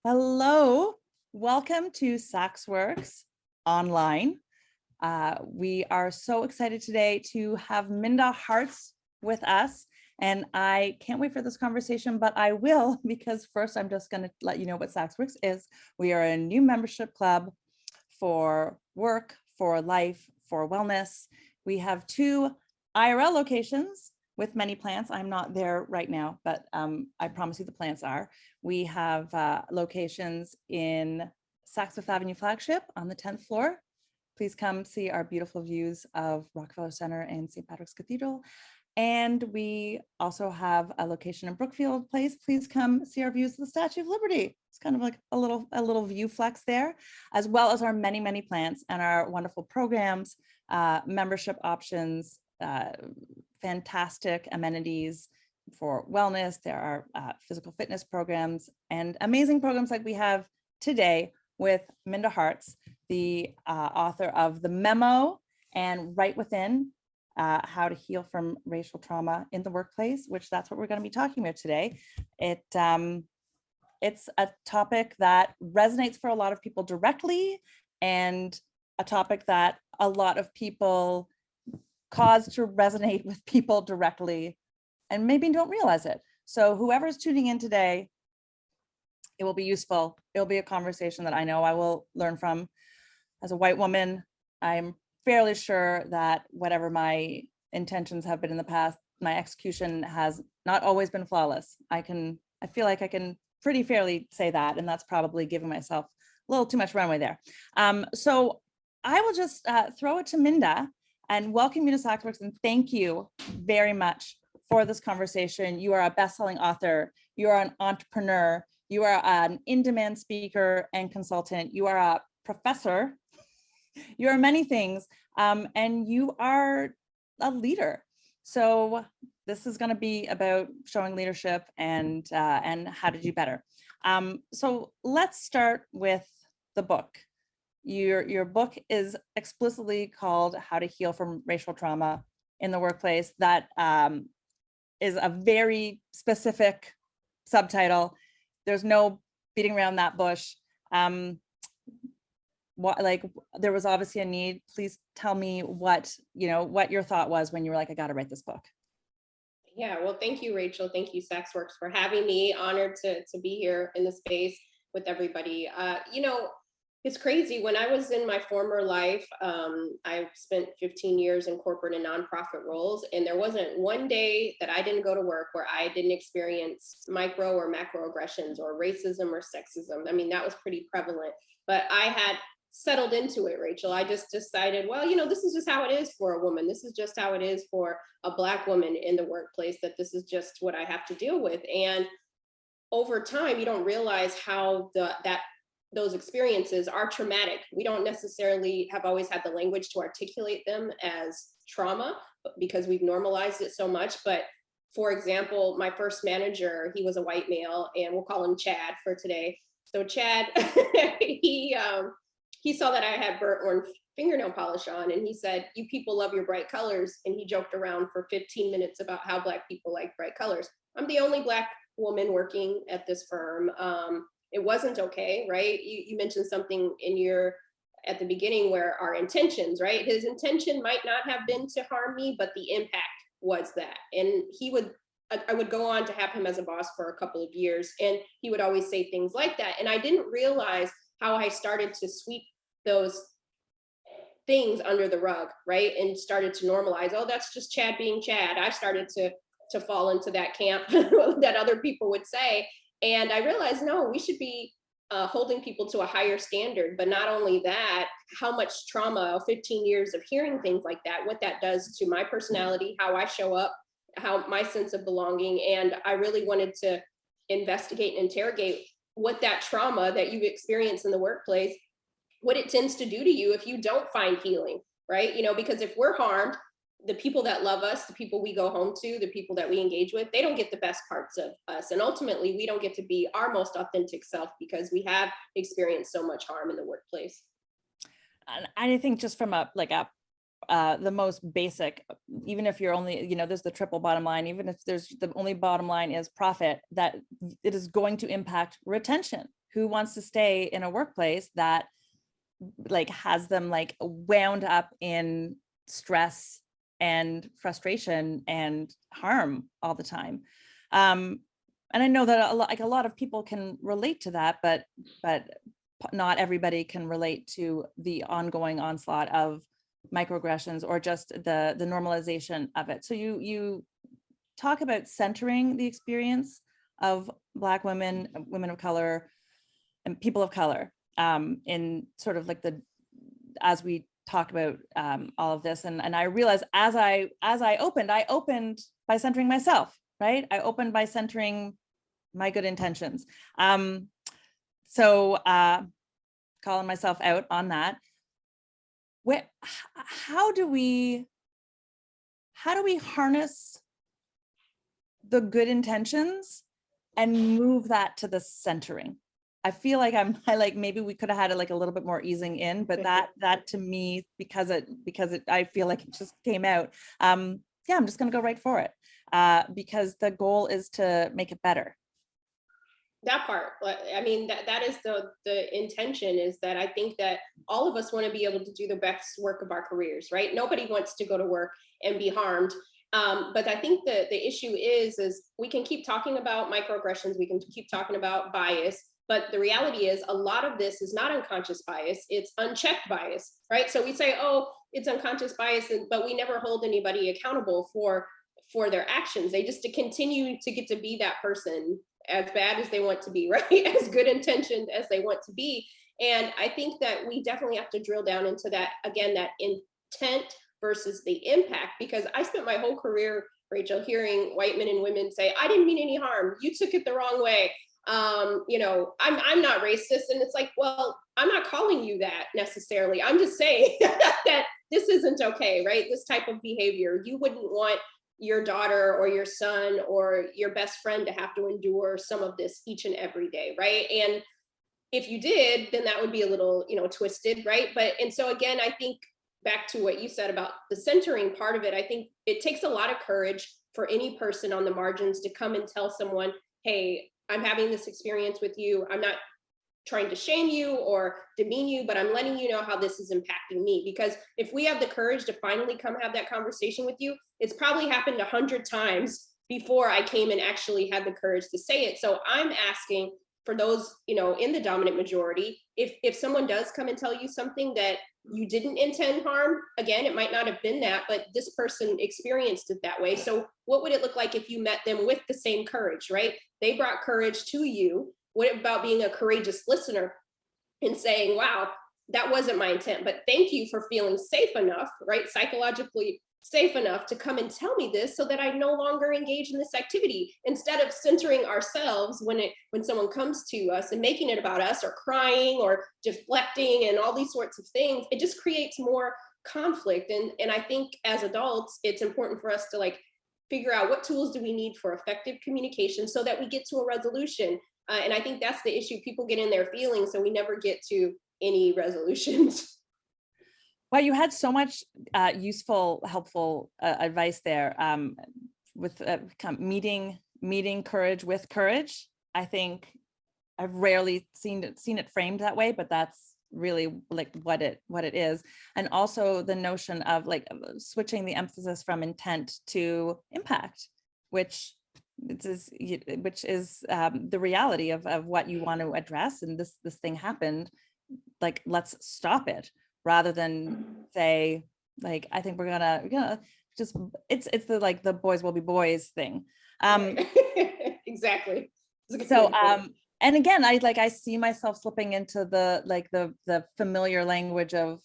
Hello, welcome to SaksWorks online. We are so excited today to have Minda Harts with us, and I can't wait for this conversation, but I will, because first I'm just going to let you know what SaksWorks is. We are a new membership club for work, for life, for wellness. We have 2 IRL locations with many plants. I'm not there right now, but I promise you the plants are. We have locations in Saks Fifth Avenue flagship on the 10th floor. Please come see our beautiful views of Rockefeller Center and St. Patrick's Cathedral. And we also have a location in Brookfield Place. Please come see our views of the Statue of Liberty. It's kind of like a little view flex there, as well as our many, many plants and our wonderful programs, membership options, fantastic amenities for wellness. There are physical fitness programs and amazing programs like we have today with Minda Harts, the author of the Memo and Right Within, How to Heal from Racial Trauma in the Workplace, which that's what we're going to be talking about today. It's a topic that resonates for a lot of people directly, and a topic that a lot of people cause to resonate with people directly and maybe don't realize it. So whoever's tuning in today, it will be useful. It'll be a conversation that I know I will learn from. As a white woman, I'm fairly sure that whatever my intentions have been in the past, my execution has not always been flawless. I feel like I can pretty fairly say that, and that's probably giving myself a little too much runway there. So I will just throw it to Minda and welcome you to SaksWorks, and thank you very much for this conversation. You are a best-selling author, you are an entrepreneur, you are an in-demand speaker and consultant, you are a professor, you are many things, and you are a leader. So this is going to be about showing leadership and how to do better. So let's start with the book. Your book is explicitly called How to Heal from Racial Trauma in the Workplace. That is a very specific subtitle. There's no beating around that bush. There was obviously a need. Please tell me what your thought was when you were like, I got to write this book. Yeah, well, thank you, Rachel. Thank you, SaksWorks, for having me. Honored to be here in the space with everybody. It's crazy. When I was in my former life, I spent 15 years in corporate and nonprofit roles, and there wasn't one day that I didn't go to work where I didn't experience micro or macroaggressions or racism or sexism. I mean, that was pretty prevalent, but I had settled into it, Rachel. I just decided, well, this is just how it is for a woman. This is just how it is for a Black woman in the workplace, that this is just what I have to deal with. And over time, you don't realize how those experiences are traumatic. We don't necessarily have always had the language to articulate them as trauma because we've normalized it so much. But for example, my first manager, he was a white male, and we'll call him Chad for today. So Chad, he saw that I had burnt orange fingernail polish on, and he said, "You people love your bright colors." And he joked around for 15 minutes about how Black people like bright colors. I'm the only Black woman working at this firm. It wasn't okay, right? You mentioned something at the beginning where our intentions, right? His intention might not have been to harm me, but the impact was that. And I would go on to have him as a boss for a couple of years, and he would always say things like that. And I didn't realize how I started to sweep those things under the rug, right? And started to normalize, oh, that's just Chad being Chad. I started to fall into that camp that other people would say. And I realized, no, we should be holding people to a higher standard. But not only that, how much trauma, 15 years of hearing things like that, what that does to my personality, how I show up, how my sense of belonging. And I really wanted to investigate and interrogate what that trauma that you've experienced in the workplace, what it tends to do to you if you don't find healing, right? Because if we're harmed, the people that love us, the people we go home to, the people that we engage with, they don't get the best parts of us. And ultimately, we don't get to be our most authentic self because we have experienced so much harm in the workplace. And I think just from the most basic, even if you're only, there's the triple bottom line, even if there's the only bottom line is profit, that it is going to impact retention. who wants to stay in a workplace that like has them like wound up in stress and frustration and harm all the time? And I know that a lot of people can relate to that, but not everybody can relate to the ongoing onslaught of microaggressions or just the normalization of it. So you talk about centering the experience of Black women, women of color, and people of color in sort of like as we talk about all of this. And I realized as I opened by centering myself, right? I opened by centering my good intentions. So calling myself out on that. How do we harness the good intentions and move that to the centering? I feel like I like maybe we could have had like a little bit more easing in, but that to me, because I feel like it just came out. Yeah, I'm just gonna go right for it because the goal is to make it better. That part, I mean, that is the intention, is that I think that all of us want to be able to do the best work of our careers, right? Nobody wants to go to work and be harmed. But I think the issue is we can keep talking about microaggressions, we can keep talking about bias, but the reality is a lot of this is not unconscious bias, it's unchecked bias, right? So we say, oh, it's unconscious bias, but we never hold anybody accountable for their actions. They just continue to get to be that person as bad as they want to be, right? As good intentioned as they want to be. And I think that we definitely have to drill down into that, again, that intent versus the impact, because I spent my whole career, Rachel, hearing white men and women say, I didn't mean any harm, you took it the wrong way. You know, I'm not racist. And it's like, well, I'm not calling you that necessarily. I'm just saying that this isn't okay, right? This type of behavior, you wouldn't want your daughter or your son or your best friend to have to endure some of this each and every day, right? And if you did, then that would be a little, twisted, right? And so again, I think back to what you said about the centering part of it, I think it takes a lot of courage for any person on the margins to come and tell someone, hey, I'm having this experience with you. I'm not trying to shame you or demean you, but I'm letting you know how this is impacting me. Because if we have the courage to finally come have that conversation with you, it's probably happened 100 times before I came and actually had the courage to say it. So I'm asking for those, in the dominant majority, if someone does come and tell you something that you didn't intend harm, again, it might not have been that, but this person experienced it that way. So what would it look like if you met them with the same courage, right? They brought courage to you. What about being a courageous listener and saying, wow, that wasn't my intent, but thank you for feeling safe enough, right? Psychologically safe enough to come and tell me this so that I no longer engage in this activity, instead of centering ourselves when someone comes to us and making it about us or crying or deflecting and all these sorts of things. It just creates more conflict. And I think as adults, it's important for us to figure out what tools do we need for effective communication so that we get to a resolution. And I think that's the issue. People get in their feelings, so we never get to any resolutions. Well, you had so much useful, helpful advice there with meeting courage with courage. I think I've rarely seen it framed that way, but that's really what it is. And also the notion of switching the emphasis from intent to impact, which is the reality of what you want to address. And this thing happened, let's stop it, rather than say I think we're gonna just it's the boys will be boys thing. Exactly. So and again, I see myself slipping into the familiar language of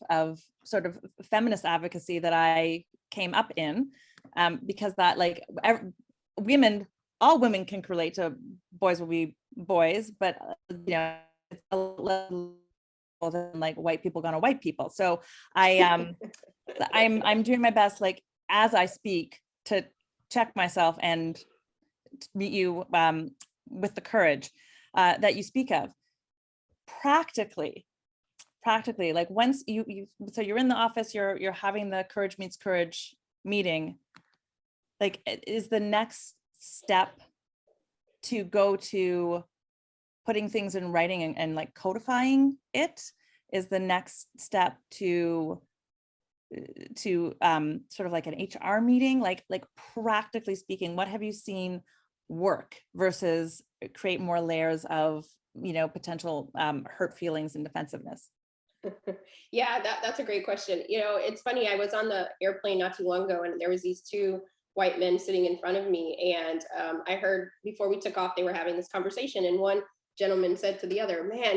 sort of feminist advocacy that I came up in, because that women, all women can relate to boys will be boys, but it's a little than white people gonna white people. So I'm doing my best as I speak to check myself and meet you with the courage that you speak of. Practically, once you so you're in the office, you're having the courage meets courage meeting, is the next step to go to putting things in writing and like codifying it is the next step to sort of like an HR meeting, like practically speaking, what have you seen work versus create more layers of, potential hurt feelings and defensiveness? Yeah, that's a great question. It's funny. I was on the airplane not too long ago, and there was these two white men sitting in front of me, and I heard before we took off, they were having this conversation, and one gentleman said to the other, "Man,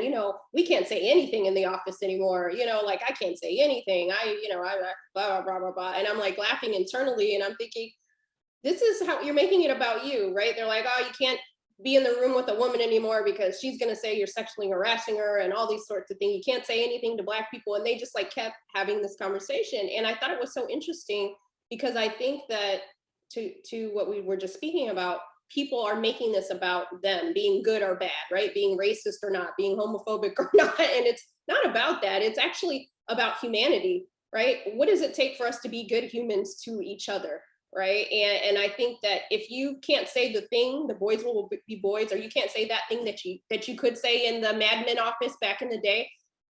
we can't say anything in the office anymore. Like I can't say anything. I blah blah blah blah." And I'm like laughing internally, and I'm thinking, this is how you're making it about you, right? They're like, "Oh, you can't be in the room with a woman anymore because she's going to say you're sexually harassing her and all these sorts of things. You can't say anything to Black people." And they just like kept having this conversation. And I thought it was so interesting because I think that to what we were just speaking about, people are making this about them being good or bad, right? Being racist or not, being homophobic or not. And it's not about that. It's actually about humanity, right? What does it take for us to be good humans to each other? Right. And I think that if you can't say the thing, the boys will be boys, or you can't say that thing that you could say in the Mad Men office back in the day,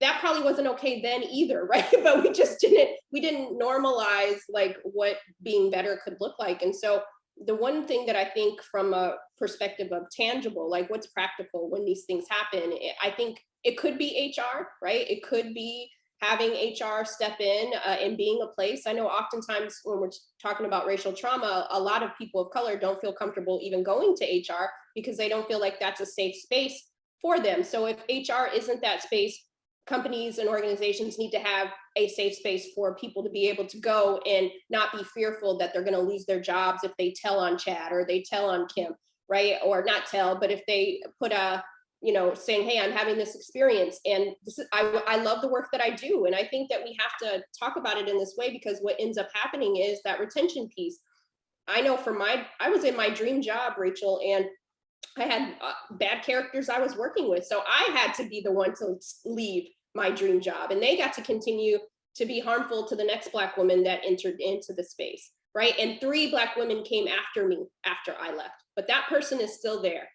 that probably wasn't okay then either, right? But we didn't normalize like what being better could look like. And so the one thing that I think from a perspective of tangible, like what's practical when these things happen, I think it could be HR, right? It could be having HR step in and being a place. I know oftentimes when we're talking about racial trauma, a lot of people of color don't feel comfortable even going to HR because they don't feel like that's a safe space for them. So if HR isn't that space, companies and organizations need to have a safe space for people to be able to go and not be fearful that they're going to lose their jobs if they tell on Chad or they tell on Kim, right? Or not tell, but if they put saying, "Hey, I'm having this experience and I love the work that I do." And I think that we have to talk about it in this way because what ends up happening is that retention piece. I know I was in my dream job, Rachel, and I had bad characters I was working with. So I had to be the one to leave my dream job, and they got to continue to be harmful to the next Black woman that entered into the space, right? And 3 Black women came after me after I left, but that person is still there,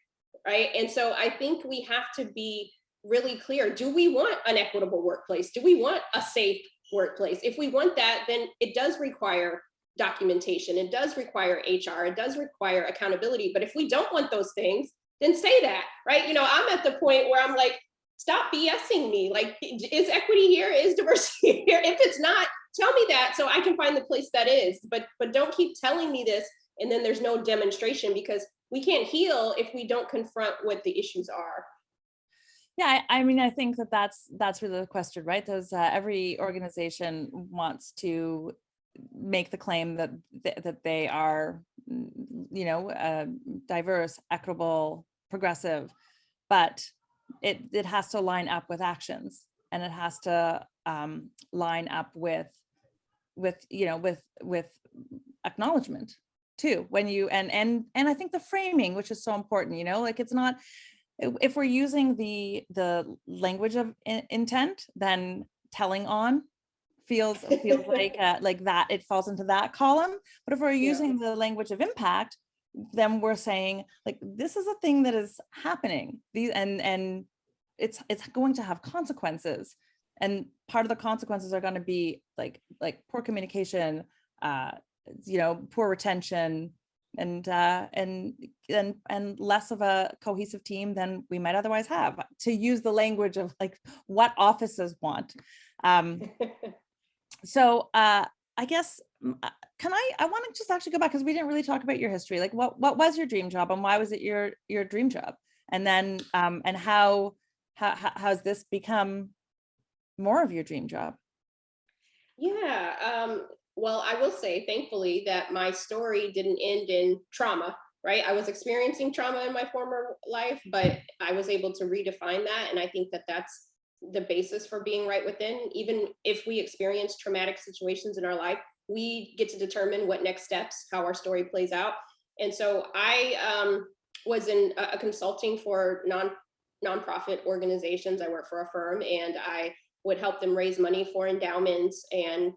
right? And so I think we have to be really clear. Do we want an equitable workplace? Do we want a safe workplace? If we want that, then it does require documentation. It does require HR. It does require accountability. But if we don't want those things, then say that, right? I'm at the point where I'm like, stop BSing me. Like, is equity here? Is diversity here? If it's not, tell me that so I can find the place that is. But don't keep telling me this and then there's no demonstration, because we can't heal if we don't confront what the issues are. Yeah, I mean, I think that's really the question, right? Every organization wants to make the claim that they are, diverse, equitable, progressive, but it has to line up with actions, and it has to line up with acknowledgement too. When you and I think the framing, which is so important, like it's not, if we're using the language of intent, then telling on feels like that it falls into that column. But if we're using the language of impact, then we're saying like, this is a thing that is happening, and it's going to have consequences, and part of the consequences are going to be like poor communication, poor retention, and less of a cohesive team than we might otherwise have, to use the language of like what offices want. So I guess, I want to just actually go back, because we didn't really talk about your history. Like what was your dream job, and why was it your dream job? And then and how's this become more of your dream job? Yeah. Well, I will say, thankfully, that my story didn't end in trauma, right? I was experiencing trauma in my former life, but I was able to redefine that. And I think that that's the basis for being right within. Even if we experience traumatic situations in our life, we get to determine what next steps, how our story plays out. And so I was in a consulting for nonprofit organizations. I work for a firm, and I would help them raise money for endowments. And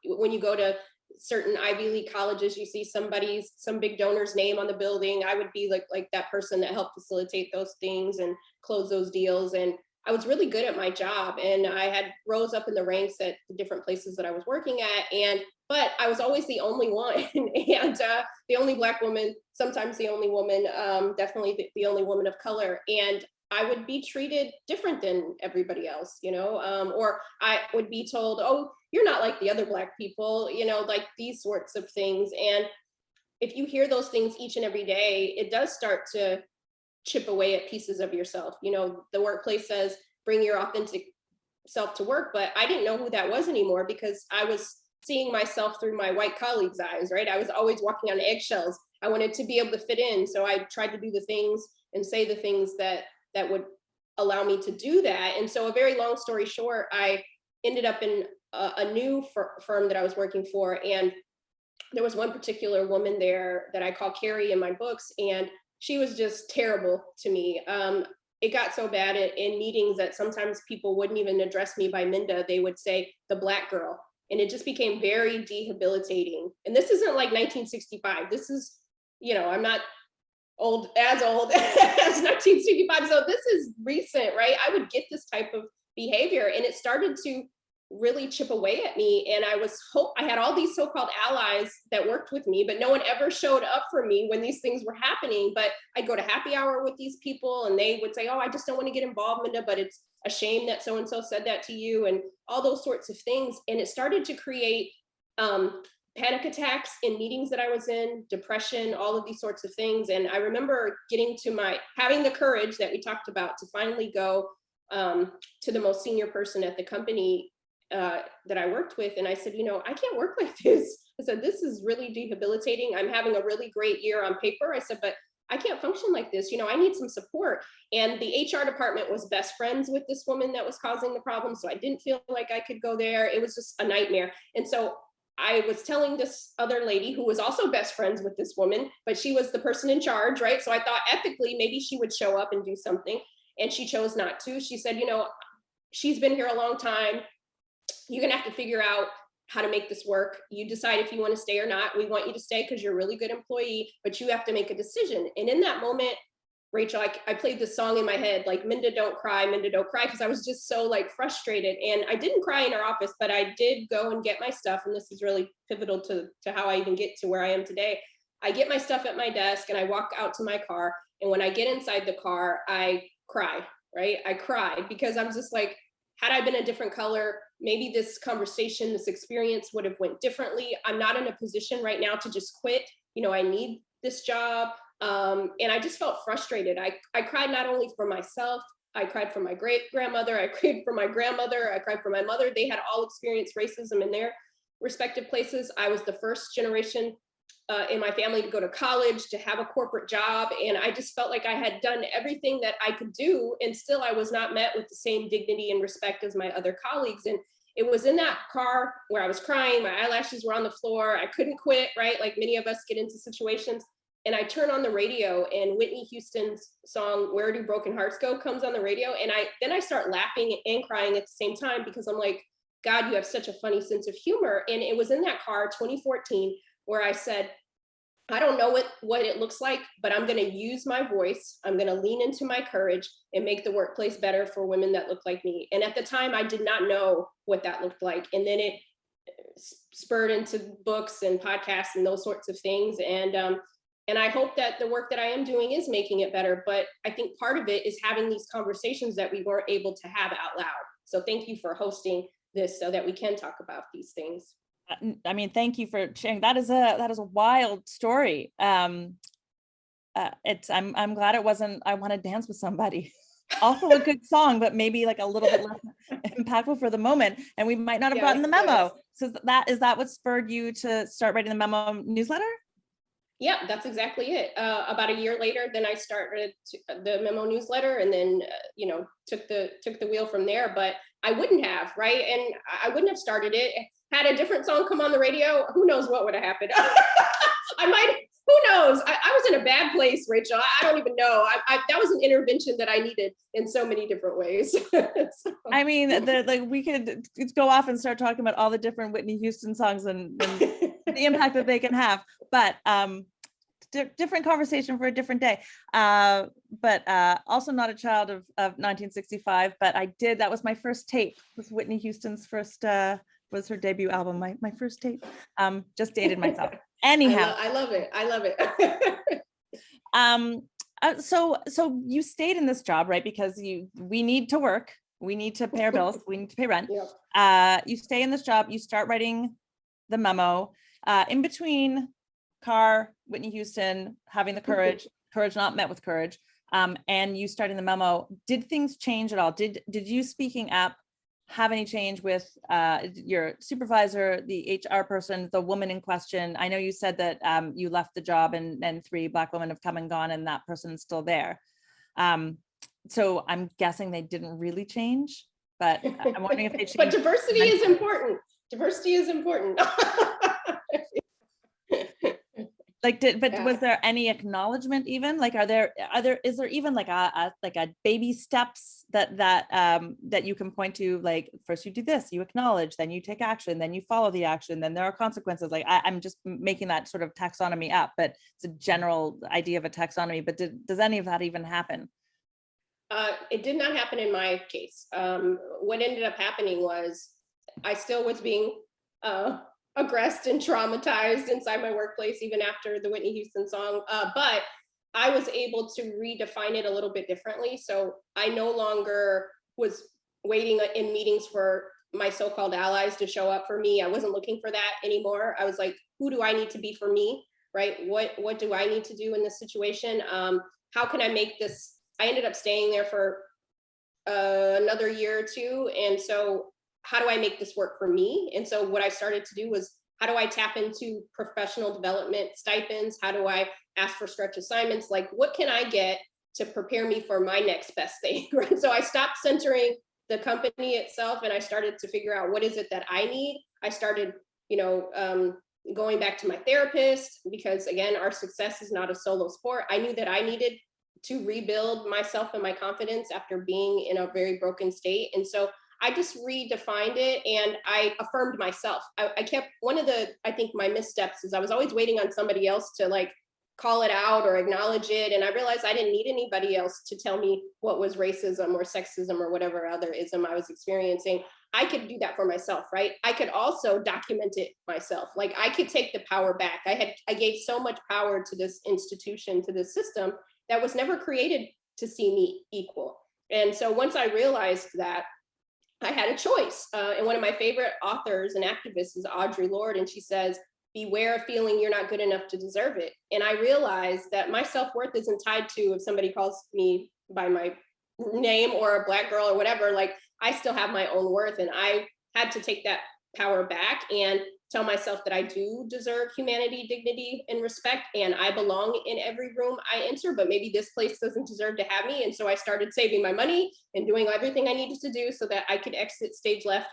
when you go to certain Ivy League colleges, you see some big donor's name on the building. I would be like that person that helped facilitate those things and close those deals. And I was really good at my job, and I had rose up in the ranks at the different places that I was working at. But I was always the only one, and the only Black woman, sometimes the only woman, definitely the only woman of color. And I would be treated different than everybody else, or I would be told, oh, you're not like the other Black people, like these sorts of things. And if you hear those things each and every day, it does start to chip away at pieces of yourself. The workplace says, bring your authentic self to work, but I didn't know who that was anymore, because I was seeing myself through my white colleagues' eyes, right? I was always walking on eggshells. I wanted to be able to fit in. So I tried to do the things and say the things that would allow me to do that. And so, a very long story short, I ended up in a new firm that I was working for. And there was one particular woman there that I call Carrie in my books, and she was just terrible to me. It got so bad in meetings that sometimes people wouldn't even address me by Minda. They would say the Black girl. And it just became very debilitating. And this isn't like 1965. This is, I'm not as old as 1965. So this is recent, right? I would get this type of behavior, and it started to really chip away at me. And I had all these so-called allies that worked with me, but no one ever showed up for me when these things were happening. But I'd go to happy hour with these people, and they would say, oh, I just don't want to get involved, Minda, but it's a shame that so-and-so said that to you, and all those sorts of things. And it started to create panic attacks in meetings that I was in, depression, all of these sorts of things. And I remember having the courage that we talked about to finally go to the most senior person at the company that I worked with. And I said, I can't work like this. I said, this is really debilitating. I'm having a really great year on paper. I said, but I can't function like this. I need some support. And the HR department was best friends with this woman that was causing the problem. So I didn't feel like I could go there. It was just a nightmare. And so I was telling this other lady who was also best friends with this woman, but she was the person in charge, right? So I thought ethically, maybe she would show up and do something. And she chose not to. She said, she's been here a long time. You're going to have to figure out how to make this work. You decide if you want to stay or not. We want you to stay because you're a really good employee, but you have to make a decision. And in that moment, Rachel, I played this song in my head, like, Minda, don't cry, Minda, don't cry, because I was just so frustrated. And I didn't cry in her office, but I did go and get my stuff. And this is really pivotal to how I even get to where I am today. I get my stuff at my desk and I walk out to my car. And when I get inside the car, I cry, right? I cried because I'm just like, had I been a different color, maybe this conversation, this experience would have went differently. I'm not in a position right now to just quit. I need this job. And I just felt frustrated. I cried not only for myself, I cried for my great grandmother, I cried for my grandmother, I cried for my mother. They had all experienced racism in their respective places. I was the first generation in my family to go to college, to have a corporate job. And I just felt like I had done everything that I could do. And still I was not met with the same dignity and respect as my other colleagues. And it was in that car where I was crying, my eyelashes were on the floor, I couldn't quit, right? Like many of us get into situations. And I turn on the radio and Whitney Houston's song, Where Do Broken Hearts Go, comes on the radio. And then I start laughing and crying at the same time, because I'm like, God, you have such a funny sense of humor. And it was in that car, 2014, where I said, I don't know what it looks like, but I'm going to use my voice. I'm going to lean into my courage and make the workplace better for women that look like me. And at the time, I did not know what that looked like. And then it spurred into books and podcasts and those sorts of things. And I hope that the work that I am doing is making it better. But I think part of it is having these conversations that we weren't able to have out loud. So thank you for hosting this so that we can talk about these things. I mean, thank you for sharing. That is a wild story. I'm glad it wasn't I Want to Dance with Somebody. Also a good song, but maybe like a little bit less impactful for the moment. And we might not have gotten the memo. So is that what spurred you to start writing the Memo newsletter? Yeah, that's exactly it. About a year later, then I started the Memo newsletter, and then took the wheel from there. But I wouldn't have, right? And I wouldn't have started it. Had a different song come on the radio, who knows what would have happened. I who knows? I was in a bad place, Rachel. I don't even know. That was an intervention that I needed in so many different ways. So. I mean, like we could go off and start talking about all the different Whitney Houston songs and the impact that they can have, but different conversation for a different day. But also not a child of 1965, but that was my first tape. Was Whitney Houston's first, was her debut album, my first tape. Just dated myself. Anyhow. I love it. I love it. So you stayed in this job, right? Because we need to work. We need to pay our bills. We need to pay rent. Yep. You stay in this job, you start writing the memo, in between Carr, Whitney Houston, having the courage not met with courage, and you starting the memo. Did things change at all? Did you speaking up have any change with your supervisor, the HR person, the woman in question? I know you said that you left the job and 3 Black women have come and gone and that person's still there. So I'm guessing they didn't really change, but I'm wondering if they changed. But diversity is important. Diversity is important. Like, was there any acknowledgement even? Like, is there even like a baby steps that you can point to? Like, first you do this, you acknowledge, then you take action, then you follow the action, then there are consequences. Like, I'm just making that sort of taxonomy up, but it's a general idea of a taxonomy. But does any of that even happen? It did not happen in my case. What ended up happening was I still was being aggressed and traumatized inside my workplace, even after the Whitney Houston song. But I was able to redefine it a little bit differently. So I no longer was waiting in meetings for my so-called allies to show up for me. I wasn't looking for that anymore. I was like, who do I need to be for me, right? What do I need to do in this situation? How can I make this? I ended up staying there for another year or 2. And so how do I make this work for me? And so what I started to do was, how do I tap into professional development stipends? How do I ask for stretch assignments? Like, what can I get to prepare me for my next best thing, right? So I stopped centering the company itself and I started to figure out what is it that I need. I started, going back to my therapist, because again, our success is not a solo sport. I knew that I needed to rebuild myself and my confidence after being in a very broken state. And so I just redefined it and I affirmed myself. I kept, one of the, I think my missteps is I was always waiting on somebody else to like call it out or acknowledge it. And I realized I didn't need anybody else to tell me what was racism or sexism or whatever other ism I was experiencing. I could do that for myself, right? I could also document it myself. Like, I could take the power back. I gave so much power to this institution, to this system that was never created to see me equal. And so once I realized that, I had a choice. And one of my favorite authors and activists is Audre Lorde, and she says, beware of feeling you're not good enough to deserve it. And I realized that my self-worth isn't tied to if somebody calls me by my name or a Black girl or whatever. Like, I still have my own worth, and I had to take that power back and tell myself that I do deserve humanity, dignity, and respect, and I belong in every room I enter, but maybe this place doesn't deserve to have me. And so I started saving my money and doing everything I needed to do so that I could exit stage left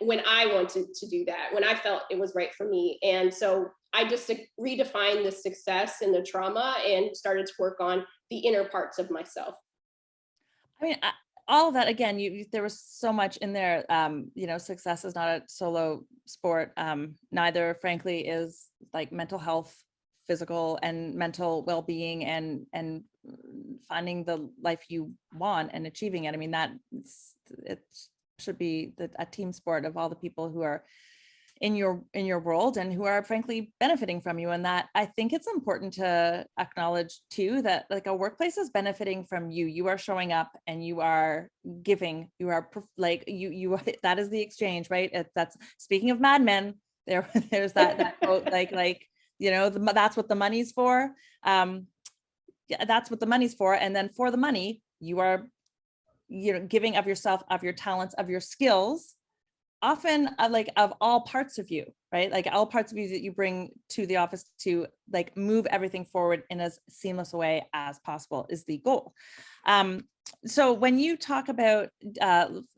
when I wanted to do that, when I felt it was right for me. And so I just redefined the success and the trauma and started to work on the inner parts of myself. I mean, all of that, again, there was so much in there. Success is not a solo sport. Neither, frankly, is like mental health, physical and mental well-being, and finding the life you want and achieving it. I mean, it should be a team sport of all the people who are in your world and who are frankly benefiting from you. And that, I think it's important to acknowledge too, that like a workplace is benefiting from you. You are showing up and you are giving, you are like, you that is the exchange, right? That's, speaking of Mad Men, there's that quote, that's what the money's for. That's what the money's for. And then for the money, you are, giving of yourself, of your talents, of your skills, often like of all parts of you, right? Like all parts of you that you bring to the office to like move everything forward in as seamless a way as possible is the goal. So when you talk about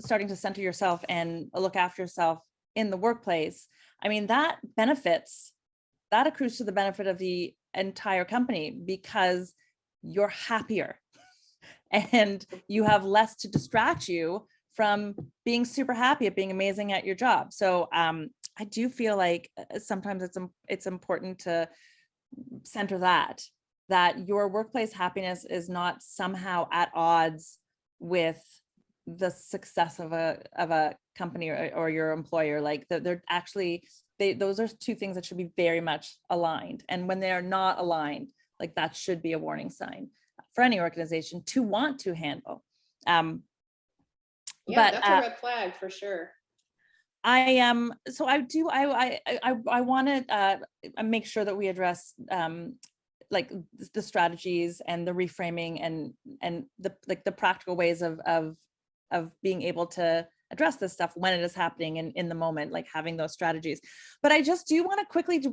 starting to center yourself and look after yourself in the workplace, I mean, that accrues to the benefit of the entire company because you're happier and you have less to distract you from being super happy at being amazing at your job. So I do feel like sometimes it's important to center that your workplace happiness is not somehow at odds with the success of a company or your employer. Like they're actually, those are two things that should be very much aligned. And when they are not aligned, like that should be a warning sign for any organization to want to handle. Yeah, but that's a red flag for sure. So I want to make sure that we address like the strategies and the reframing and the practical ways of being able to address this stuff when it is happening in the moment, like having those strategies. But I just do want to quickly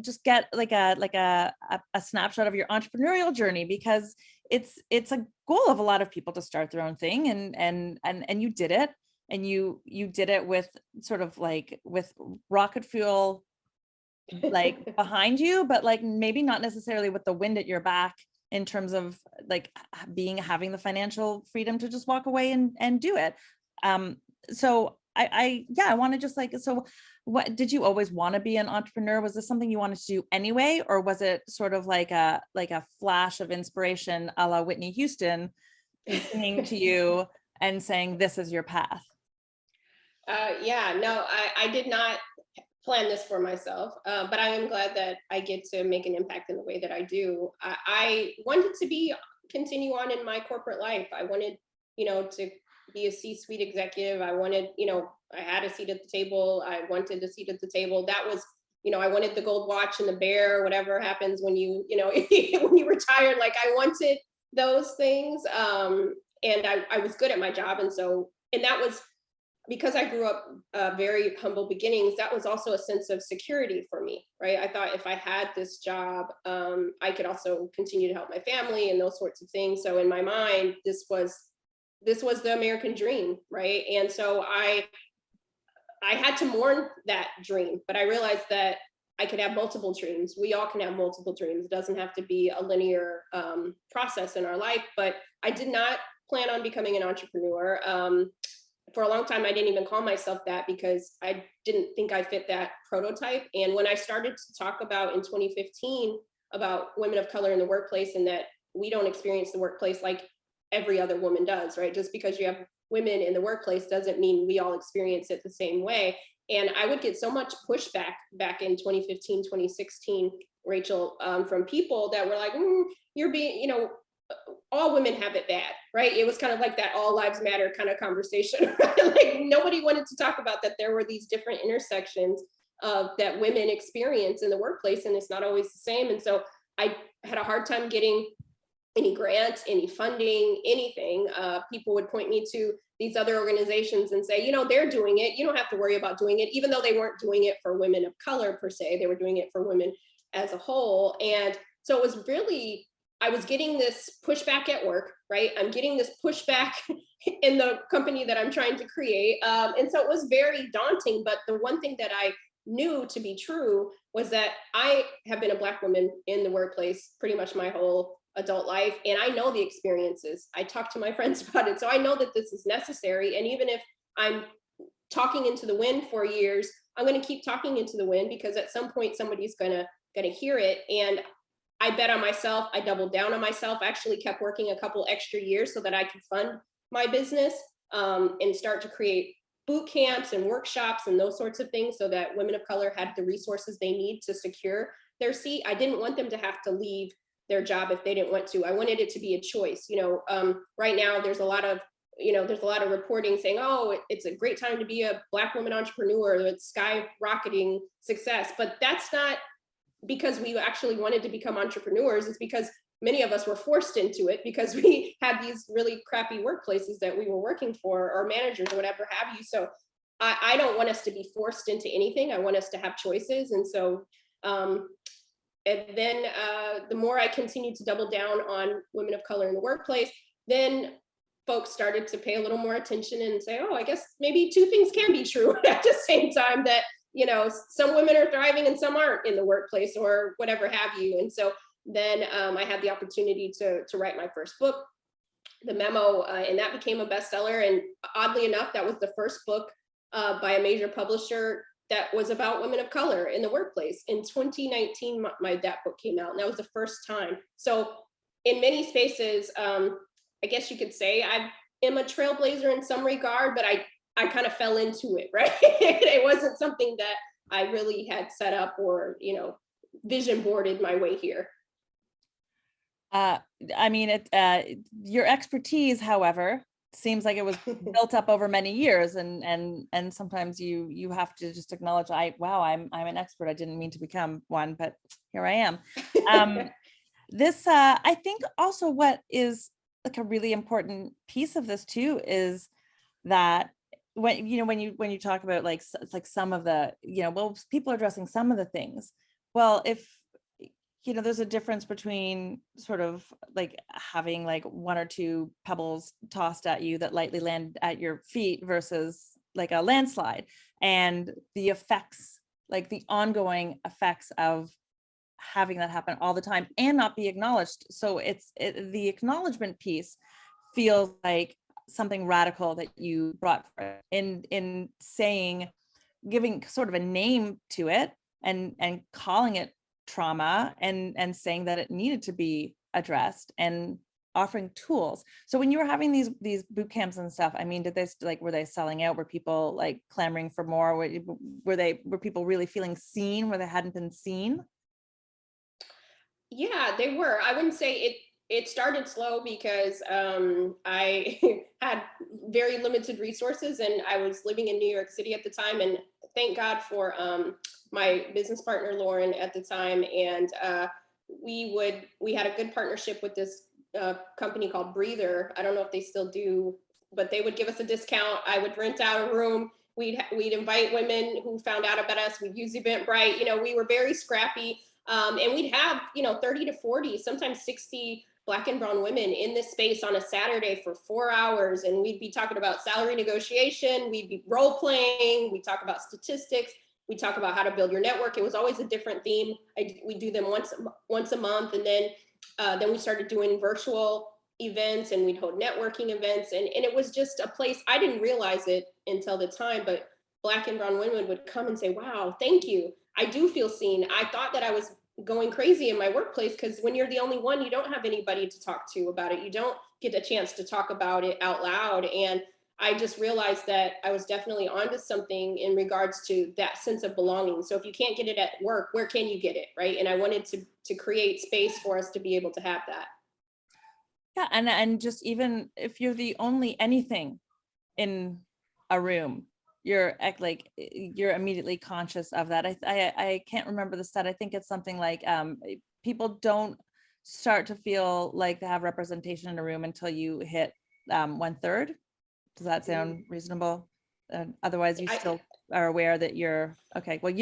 just get like a snapshot of your entrepreneurial journey, because it's a goal of a lot of people to start their own thing, and you did it. And you did it with sort of like with rocket fuel, like behind you, but like maybe not necessarily with the wind at your back in terms of like having the financial freedom to just walk away and do it. So I want to just like, so what, did you always want to be an entrepreneur? Was this something you wanted to do anyway? Or was it sort of like a flash of inspiration a la Whitney Houston singing to you and saying, this is your path? Yeah, no, I did not plan this for myself, but I am glad that I get to make an impact in the way that I do. I wanted to continue on in my corporate life. I wanted, to be a C-suite executive. I wanted, I had a seat at the table. I wanted a seat at the table. That was, I wanted the gold watch and the bear, whatever happens when you when you retire. Like I wanted those things, and I was good at my job, and that was because I grew up very humble beginnings. That was also a sense of security for me, right? I thought if I had this job, I could also continue to help my family and those sorts of things. So in my mind, this was the American dream, right? And so I had to mourn that dream, but I realized that I could have multiple dreams. We all can have multiple dreams. It doesn't have to be a linear process in our life, but I did not plan on becoming an entrepreneur. For a long time, I didn't even call myself that because I didn't think I fit that prototype. And when I started to talk about in 2015 about women of color in the workplace, and that we don't experience the workplace like every other woman does, right? Just because you have women in the workplace doesn't mean we all experience it the same way. And I would get so much pushback back in 2015, 2016, Rachel, from people that were like, you're being, all women have it bad, right? It was kind of like that all lives matter kind of conversation, right? Like nobody wanted to talk about that there were these different intersections that women experience in the workplace, and it's not always the same. And so I had a hard time getting any grants, any funding, anything. People would point me to these other organizations and say, they're doing it. You don't have to worry about doing it, even though they weren't doing it for women of color per se. They were doing it for women as a whole. And so it was really, I was getting this pushback at work, right? I'm getting this pushback in the company that I'm trying to create. And so it was very daunting. But the one thing that I knew to be true was that I have been a Black woman in the workplace pretty much my whole adult life. And I know the experiences. I talk to my friends about it. So I know that this is necessary. And even if I'm talking into the wind for years, I'm going to keep talking into the wind, because at some point somebody's going to hear it. And I bet on myself. I doubled down on myself. I actually kept working a couple extra years so that I could fund my business and start to create boot camps and workshops and those sorts of things so that women of color had the resources they need to secure their seat. I didn't want them to have to leave their job if they didn't want to. I wanted it to be a choice. Right now there's a lot of reporting saying, oh, it's a great time to be a Black woman entrepreneur. It's skyrocketing success. But that's not because we actually wanted to become entrepreneurs. It's because many of us were forced into it because we had these really crappy workplaces that we were working for, or managers or whatever have you. So I don't want us to be forced into anything. I want us to have choices. And so, and then the more I continued to double down on women of color in the workplace, then folks started to pay a little more attention and say, oh, I guess maybe two things can be true at the same time, that some women are thriving and some aren't in the workplace or whatever have you. And so Then I had the opportunity to write my first book, the Memo, and that became a bestseller. And oddly enough, that was the first book by a major publisher that was about women of color in the workplace. In 2019, that book came out, and that was the first time. So in many spaces, I guess you could say I am a trailblazer in some regard, but I kind of fell into it, right? It wasn't something that I really had set up or, vision boarded my way here. I mean, your expertise, however, seems like it was built up over many years, and sometimes you have to just acknowledge, I'm an expert. I didn't mean to become one, but here I am. This I think also what is like a really important piece of this too is that when you talk about like some of the, well, people are addressing some of the things. Well, if there's a difference between sort of like having like one or two pebbles tossed at you that lightly land at your feet versus like a landslide, and the effects, like the ongoing effects of having that happen all the time and not be acknowledged. So the acknowledgement piece feels like something radical that you brought in saying, giving sort of a name to it and calling it trauma and saying that it needed to be addressed and offering tools. So when you were having these boot camps and stuff, I mean, were they selling out? Were people like clamoring for more? Were people really feeling seen where they hadn't been seen? Yeah, they were. I wouldn't say it started slow because I had very limited resources, and I was living in New York City at the time. And thank God for my business partner, Lauren, at the time. And we had a good partnership with this company called Breather. I don't know if they still do, but they would give us a discount. I would rent out a room. We'd invite women who found out about us. We'd use Eventbrite. We were very scrappy. And we'd have, 30 to 40, sometimes 60 Black and brown women in this space on a Saturday for 4 hours. And we'd be talking about salary negotiation. We'd be role playing. We'd talk about statistics. We'd talk about how to build your network. It was always a different theme. We do them once a month. And then we started doing virtual events, and we'd hold networking events. And it was just a place, I didn't realize it until the time, but Black and brown women would come and say, wow, thank you. I do feel seen. I thought that I was going crazy in my workplace, because when you're the only one, you don't have anybody to talk to about it. You don't get a chance to talk about it out loud. And I just realized that I was definitely onto something in regards to that sense of belonging. So if you can't get it at work, where can you get it, right? And I wanted to create space for us to be able to have that. Yeah, and just even if you're the only anything in a room, you're immediately conscious of that. I can't remember the stat. I think it's something like people don't start to feel like they have representation in a room until you hit 1/3. Does that sound reasonable? Otherwise, you still are aware that you're okay. Well,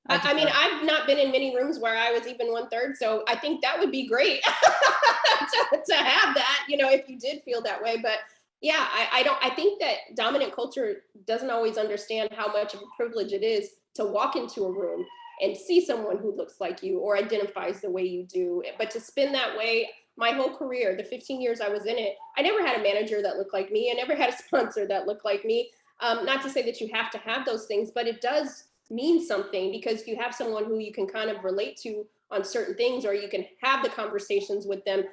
I've not been in many rooms where I was even 1/3, so I think that would be great to have that, if you did feel that way. But yeah, I think that dominant culture doesn't always understand how much of a privilege it is to walk into a room and see someone who looks like you or identifies the way you do. But to spin that way, my whole career, the 15 years I was in it, I never had a manager that looked like me. I never had a sponsor that looked like me. Not to say that you have to have those things, but it does mean something, because you have someone who you can kind of relate to on certain things, or you can have the conversations with them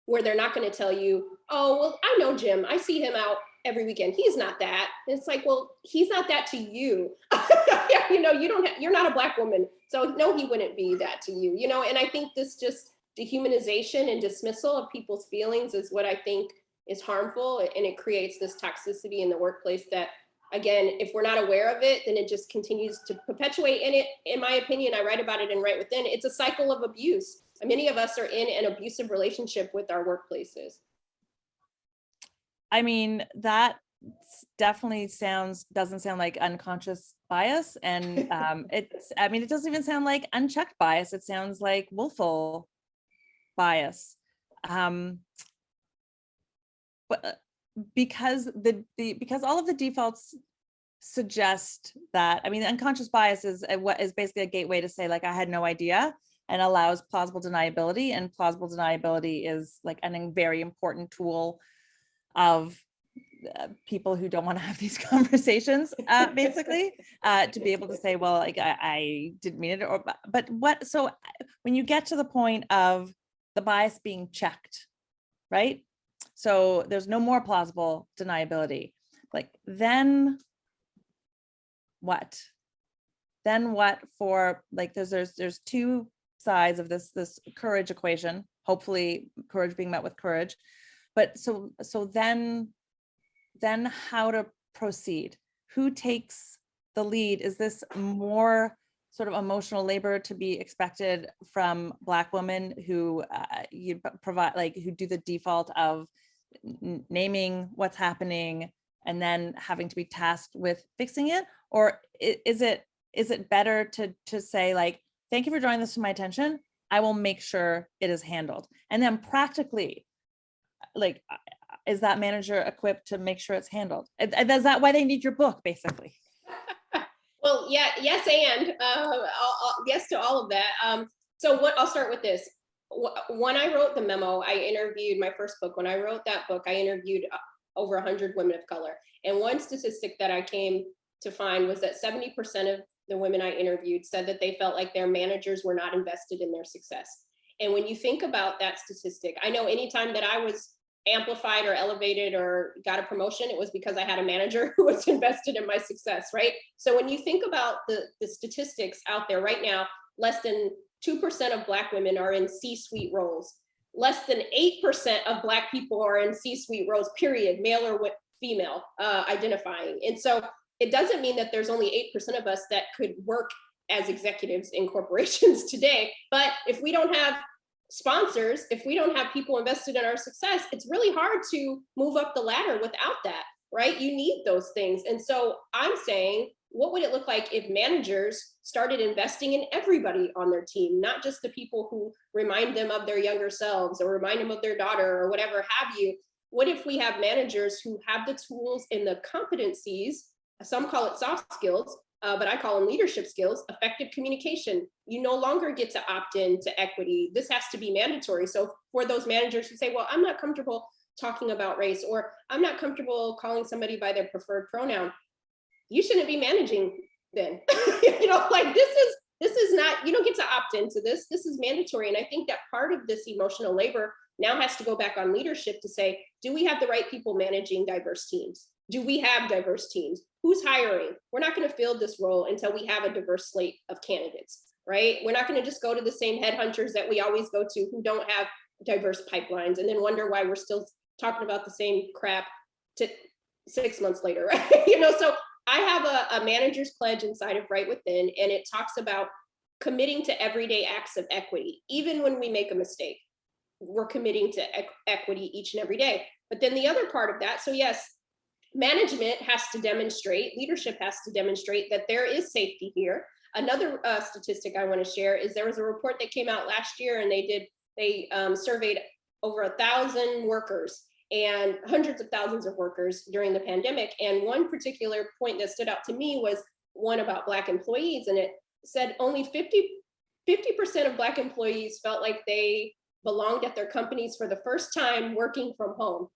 where they're not going to tell you, oh, well, I know Jim. I see him out every weekend. He's not that. And it's like, well, he's not that to you. You're not a Black woman. So no, he wouldn't be that to you, and I think this just dehumanization and dismissal of people's feelings is what I think is harmful. And it creates this toxicity in the workplace that, again, if we're not aware of it, then it just continues to perpetuate. And in my opinion, I write about it in Right Within, it's a cycle of abuse. Many of us are in an abusive relationship with our workplaces. I mean, that definitely doesn't sound like unconscious bias. And it doesn't even sound like unchecked bias. It sounds like willful bias. But because because all of the defaults suggest that, unconscious bias is basically a gateway to say, like, I had no idea. and allows plausible deniability. And plausible deniability is like a very important tool of people who don't want to have these conversations, basically, to be able to say, well, like I didn't mean it, or but what? So when you get to the point of the bias being checked, right? So there's no more plausible deniability. Like then what? Then what for like there's two sides of this courage equation, hopefully courage being met with courage. But so then how to proceed? Who takes the lead? Is this more sort of emotional labor to be expected from Black women who you provide, like who do the default of naming what's happening and then having to be tasked with fixing it? Or is it better to say like, thank you for drawing this to my attention, I will make sure it is handled? And then practically, like, is that manager equipped to make sure it's handled? Is that why they need your book, basically? Well, yeah, yes, and yes to all of that. So I'll start with this. When I wrote the memo, I interviewed my first book. When I wrote that book, I interviewed over 100 women of color. And one statistic that I came to find was that 70% of the women I interviewed said that they felt like their managers were not invested in their success. And when you think about that statistic, I know anytime that I was amplified or elevated or got a promotion, it was because I had a manager who was invested in my success, right? So when you think about the statistics out there right now, less than 2% of Black women are in C-suite roles. Less than 8% of Black people are in C-suite roles, period, male or female identifying. And so it doesn't mean that there's only 8% of us that could work as executives in corporations today. But if we don't have sponsors, if we don't have people invested in our success, it's really hard to move up the ladder without that, right? You need those things. And so I'm saying, what would it look like if managers started investing in everybody on their team, not just the people who remind them of their younger selves or remind them of their daughter or whatever have you? What if we have managers who have the tools and the competencies, some call it soft skills, but I call them leadership skills, effective communication. You no longer get to opt in to equity. This has to be mandatory. So for those managers who say, well, I'm not comfortable talking about race, or I'm not comfortable calling somebody by their preferred pronoun, you shouldn't be managing then. Like this is not, you don't get to opt into this. This is mandatory. And I think that part of this emotional labor now has to go back on leadership to say, do we have the right people managing diverse teams? Do we have diverse teams? Who's hiring? We're not going to fill this role until we have a diverse slate of candidates, right? We're not going to just go to the same headhunters that we always go to who don't have diverse pipelines and then wonder why we're still talking about the same crap 6 months later, right? So I have a manager's pledge inside of Right Within, and it talks about committing to everyday acts of equity. Even when we make a mistake, we're committing to equity each and every day. But then the other part of that, so yes, management has to demonstrate, leadership has to demonstrate that there is safety here. Another statistic I want to share is there was a report that came out last year, and they surveyed over 1,000 workers and hundreds of thousands of workers during the pandemic. And one particular point that stood out to me was one about Black employees, and it said only 50% of Black employees felt like they belonged at their companies for the first time working from home.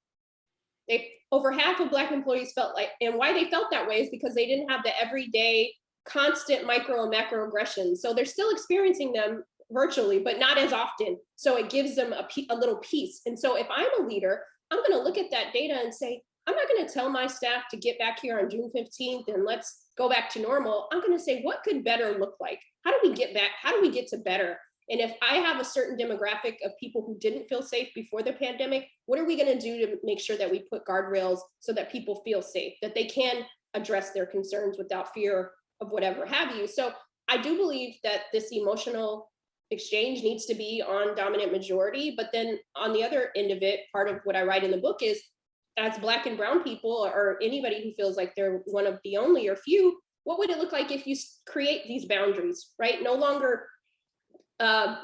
Over half of Black employees felt like, and why they felt that way is because they didn't have the everyday constant micro and macroaggressions. So they're still experiencing them virtually, but not as often. So it gives them a little piece. And so if I'm a leader, I'm going to look at that data and say, I'm not going to tell my staff to get back here on June 15th and let's go back to normal. I'm going to say, what could better look like? How do we get back? How do we get to better? And if I have a certain demographic of people who didn't feel safe before the pandemic, what are we going to do to make sure that we put guardrails so that people feel safe, that they can address their concerns without fear of whatever have you? So I do believe that this emotional exchange needs to be on dominant majority. But then on the other end of it, part of what I write in the book is, as Black and brown people, or anybody who feels like they're one of the only or few, what would it look like if you create these boundaries, right? No longer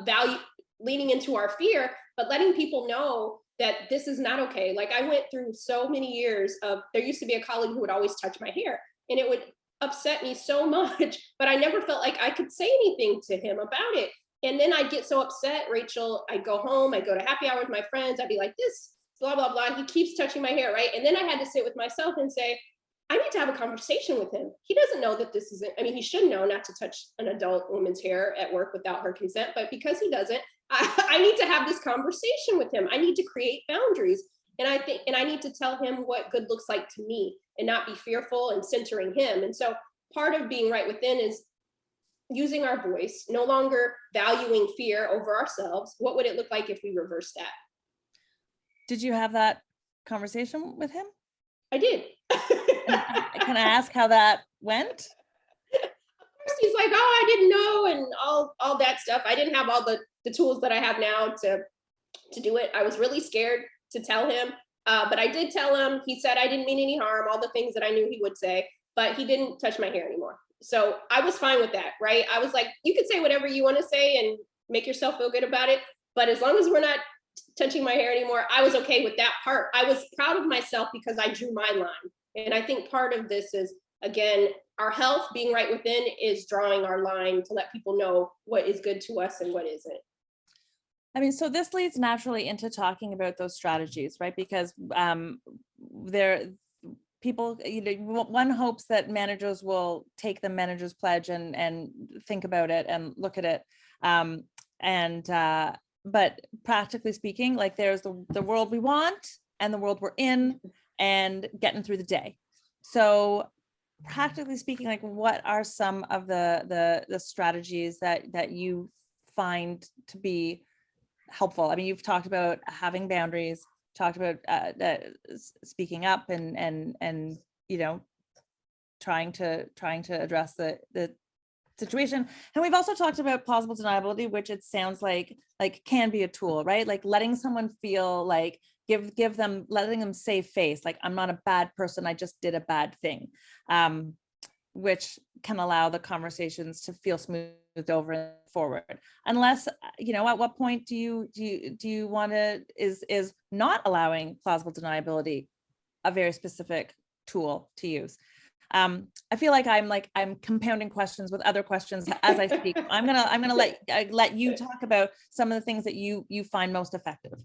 value leaning into our fear, but letting people know that this is not okay. Like I went through so many years of, there used to be a colleague who would always touch my hair, and it would upset me so much, but I never felt like I could say anything to him about it. And then I'd get so upset, Rachel, I'd go home, I'd go to happy hour with my friends, I'd be like, this, blah, blah, blah. He keeps touching my hair, right? And then I had to sit with myself and say, I need to have a conversation with him. He doesn't know that this isn't, I mean, he should know not to touch an adult woman's hair at work without her consent, but because he doesn't, I need to have this conversation with him. I need to create boundaries. And I need to tell him what good looks like to me and not be fearful and centering him. And so part of being right within is using our voice, no longer valuing fear over ourselves. What would it look like if we reverse that? Did you have that conversation with him? I did. Can I ask how that went? He's like, oh, I didn't know, and all that stuff. I didn't have all the tools that I have now to do it. I was really scared to tell him, but I did tell him. He said I didn't mean any harm, all the things that I knew he would say, but he didn't touch my hair anymore. So I was fine with that, right? I was like, you can say whatever you want to say and make yourself feel good about it, but as long as we're not touching my hair anymore, I was okay with that part. I was proud of myself because I drew my line. And I think part of this is, again, our health, being right within, is drawing our line to let people know what is good to us and what isn't. I mean, so this leads naturally into talking about those strategies, right? Because people, one hopes that managers will take the manager's pledge and think about it and look at it. But practically speaking, like there's the world we want and the world we're in and getting through the day. So practically speaking, like what are some of the strategies that you find to be helpful? I mean, you've talked about having boundaries, talked about speaking up and trying to address the situation. And we've also talked about plausible deniability, which it sounds like can be a tool, right? Like letting someone feel like letting them save face, like I'm not a bad person, I just did a bad thing, which can allow the conversations to feel smoothed over and forward. Unless, at what point do you want to, is not allowing plausible deniability a very specific tool to use? I feel like I'm compounding questions with other questions as I speak. I'm gonna let you talk about some of the things that you find most effective.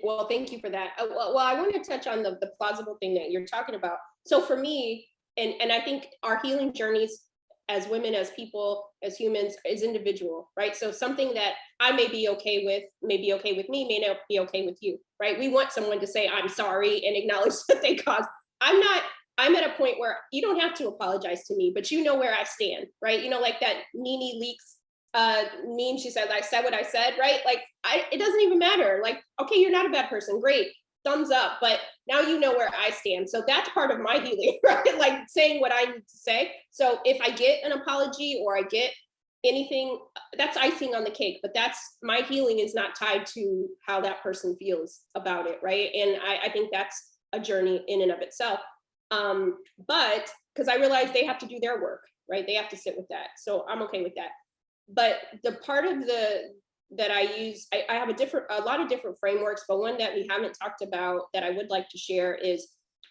Well, thank you for that. Well, I want to touch on the plausible thing that you're talking about. So for me, and I think our healing journeys as women, as people, as humans, is individual, right? So something that I may be okay with, may be okay with me, may not be okay with you, right? We want someone to say, I'm sorry, and acknowledge that they caused. I'm at a point where you don't have to apologize to me, but you know where I stand, right? Like that Nene Leakes meme, she said, I said what I said, right? Like, it doesn't even matter. Like, okay, you're not a bad person, great, thumbs up, but now you know where I stand. So that's part of my healing, right? Like saying what I need to say. So if I get an apology or I get anything, that's icing on the cake, but that's my healing is not tied to how that person feels about it, right? And I think that's a journey in and of itself. But because I realize they have to do their work, right? They have to sit with that. So I'm okay with that. But the part of that I use, I have a lot of different frameworks, but one that we haven't talked about that I would like to share is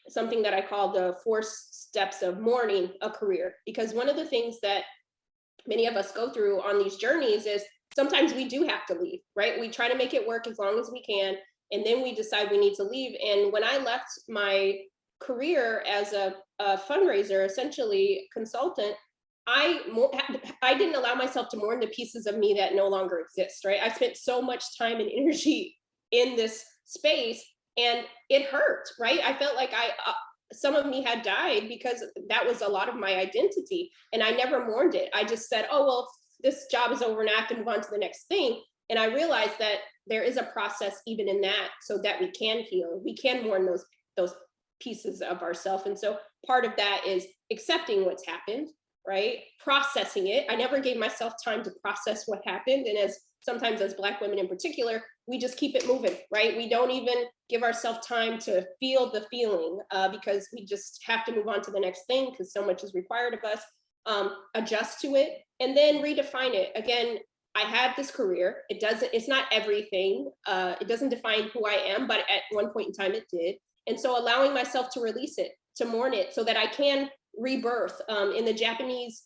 something that I call the 4 steps of mourning a career. Because one of the things that many of us go through on these journeys is sometimes we do have to leave, right? We try to make it work as long as we can, and then we decide we need to leave. And when I left my career as a fundraiser, essentially consultant, I didn't allow myself to mourn the pieces of me that no longer exist, right? I spent so much time and energy in this space and it hurt, right? I felt like some of me had died because that was a lot of my identity, and I never mourned it. I just said, oh, well, this job is over and I have to move on to the next thing. And I realized that there is a process even in that, so that we can heal, we can mourn those pieces of ourselves. And so part of that is accepting what's happened, right? Processing it. I never gave myself time to process what happened. And sometimes as Black women in particular, we just keep it moving, right? We don't even give ourselves time to feel the feeling because we just have to move on to the next thing because so much is required of us. Adjust to it and then redefine it. Again, I had this career. It's not everything. It doesn't define who I am, but at one point in time it did. And so allowing myself to release it, to mourn it, so that I can rebirth. In the Japanese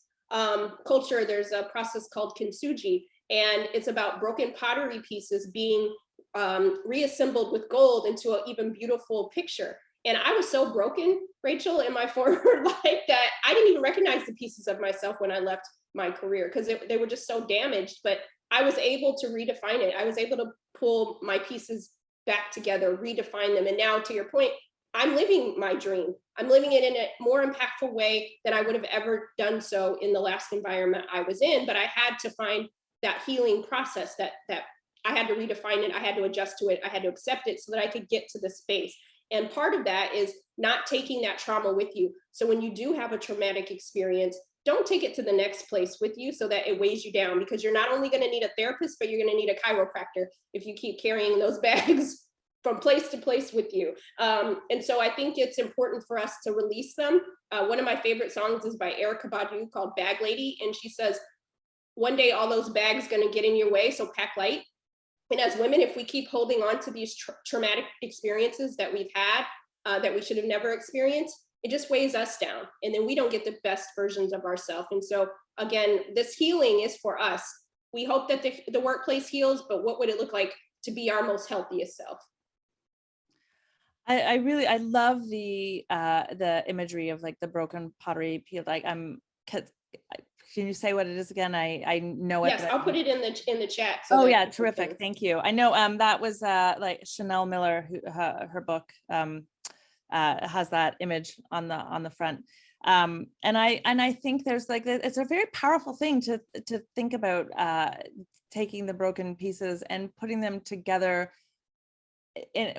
culture, there's a process called kintsugi, And it's about broken pottery pieces being reassembled with gold into an even beautiful picture. And I was so broken, Rachel, in my former life that I didn't even recognize the pieces of myself when I left my career because they were just so damaged. But I was able to redefine it. I was able to pull my pieces back together, redefine them. And now, to your point, I'm living my dream. I'm living it in a more impactful way than I would have ever done so in the last environment I was in. But I had to find that healing process that I had to redefine it. I had to adjust to it. I had to accept it so that I could get to the space. And part of that is not taking that trauma with you. So when you do have a traumatic experience, don't take it to the next place with you so that it weighs you down, because you're not only going to need a therapist, but you're going to need a chiropractor if you keep carrying those bags from place to place with you. And so I think it's important for us to release them. One of my favorite songs is by Erykah Badu called Bag Lady. And she says, one day all those bags going to get in your way, so pack light. And as women, if we keep holding on to these traumatic experiences that we've had, that we should have never experienced, it just weighs us down. And then we don't get the best versions of ourselves. And so again, this healing is for us. We hope that the workplace heals, but what would it look like to be our most healthiest self? I love the imagery of like the broken pottery peel. Like can you say what it is again? I know it. Yes, I'll put it in the chat. So oh yeah, terrific. Thank you. I know that was like Chanel Miller, who her book has that image on the front. And I think there's like, it's a very powerful thing to think about, taking the broken pieces and putting them together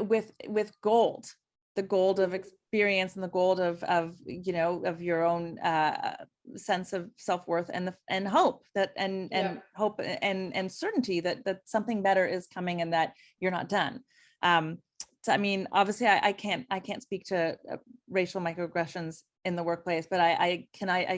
with gold, the gold of experience and the gold of your own sense of self-worth and hope hope and certainty that something better is coming and that you're not done. So I mean, obviously I can't speak to racial microaggressions in the workplace, but I